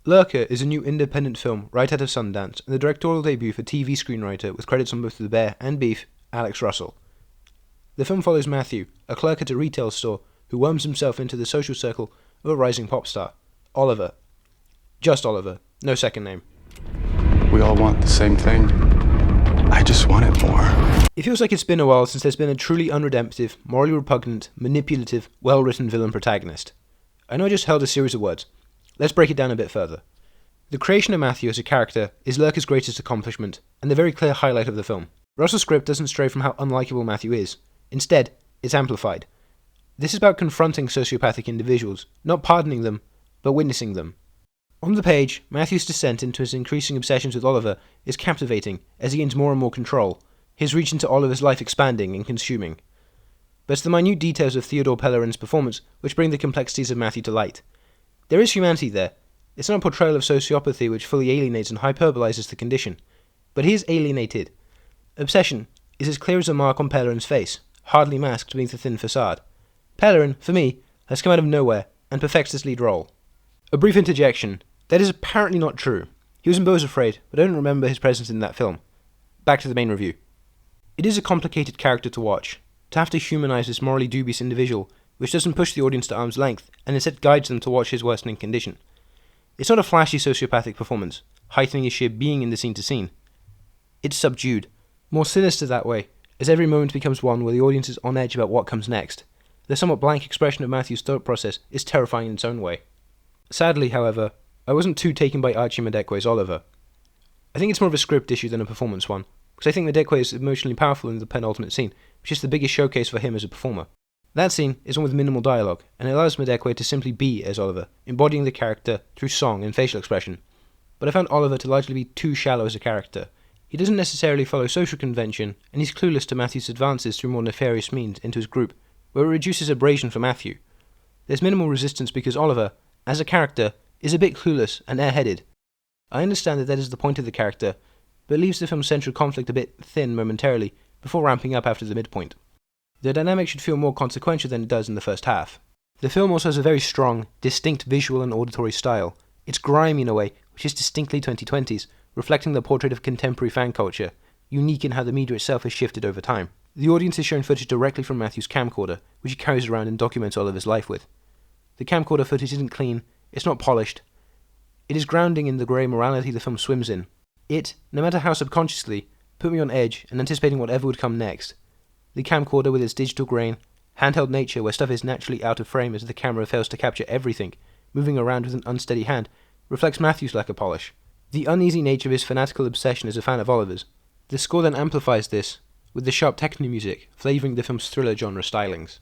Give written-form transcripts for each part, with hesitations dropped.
Lurker is a new independent film right out of Sundance and the directorial debut for TV screenwriter with credits on both The Bear and Beef, Alex Russell. The film follows Matthew, a clerk at a retail store who worms himself into the social circle of a rising pop star, Oliver. Just Oliver, no second name. We all want the same thing. I just want it more. It feels like it's been a while since there's been a truly unredemptive, morally repugnant, manipulative, well-written villain protagonist. I know I just held a series of words. Let's break it down a bit further. The creation of Matthew as a character is Lurker's greatest accomplishment, and the very clear highlight of the film. Russell's script doesn't stray from how unlikable Matthew is. Instead, it's amplified. This is about confronting sociopathic individuals, not pardoning them, but witnessing them. On the page, Matthew's descent into his increasing obsessions with Oliver is captivating as he gains more and more control, his reach into Oliver's life expanding and consuming. But it's the minute details of Theodore Pellerin's performance which bring the complexities of Matthew to light. There is humanity there. It's not a portrayal of sociopathy which fully alienates and hyperbolizes the condition, but he is alienated. Obsession is as clear as a mark on Pellerin's face, hardly masked beneath a thin facade. Pellerin, for me, has come out of nowhere and perfects this lead role. A brief interjection. That is apparently not true. He was in Beau's Afraid, but I don't remember his presence in that film. Back to the main review. It is a complicated character to watch, to have to humanize this morally dubious individual, which doesn't push the audience to arm's length, and instead guides them to watch his worsening condition. It's not a flashy sociopathic performance, heightening his sheer being in the scene to scene. It's subdued, more sinister that way, as every moment becomes one where the audience is on edge about what comes next. The somewhat blank expression of Matthew's thought process is terrifying in its own way. Sadly, however, I wasn't too taken by Archie Madekwe's Oliver. I think it's more of a script issue than a performance one, because I think Madekwe is emotionally powerful in the penultimate scene, which is the biggest showcase for him as a performer. That scene is one with minimal dialogue, and it allows Madekwe to simply be as Oliver, embodying the character through song and facial expression. But I found Oliver to largely be too shallow as a character. He doesn't necessarily follow social convention, and he's clueless to Matthew's advances through more nefarious means into his group, where it reduces abrasion for Matthew. There's minimal resistance because Oliver, as a character, is a bit clueless and airheaded. I understand that is the point of the character, but it leaves the film's central conflict a bit thin momentarily, before ramping up after the midpoint. The dynamic should feel more consequential than it does in the first half. The film also has a very strong, distinct visual and auditory style. It's grimy in a way, which is distinctly 2020s, reflecting the portrait of contemporary fan culture, unique in how the media itself has shifted over time. The audience is shown footage directly from Matthew's camcorder, which he carries around and documents Oliver's life with. The camcorder footage isn't clean, it's not polished. It is grounding in the grey morality the film swims in. It, no matter how subconsciously, put me on edge and anticipating whatever would come next. The camcorder with its digital grain, handheld nature where stuff is naturally out of frame as the camera fails to capture everything, moving around with an unsteady hand, reflects Matthew's lack of polish. The uneasy nature of his fanatical obsession as a fan of Oliver's. The score then amplifies this, with the sharp techno music flavouring the film's thriller genre stylings.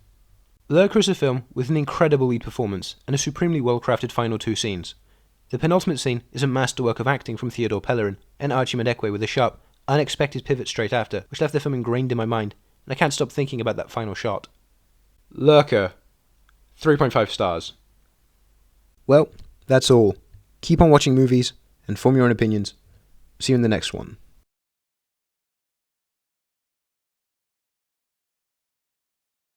Lurker is a film with an incredible lead performance and a supremely well-crafted final two scenes. The penultimate scene is a masterwork of acting from Theodore Pellerin and Archie Madekwe with a sharp, unexpected pivot straight after, which left the film ingrained in my mind, and I can't stop thinking about that final shot. Lurker. 3.5 stars. Well, that's all. Keep on watching movies, and form your own opinions. See you in the next one.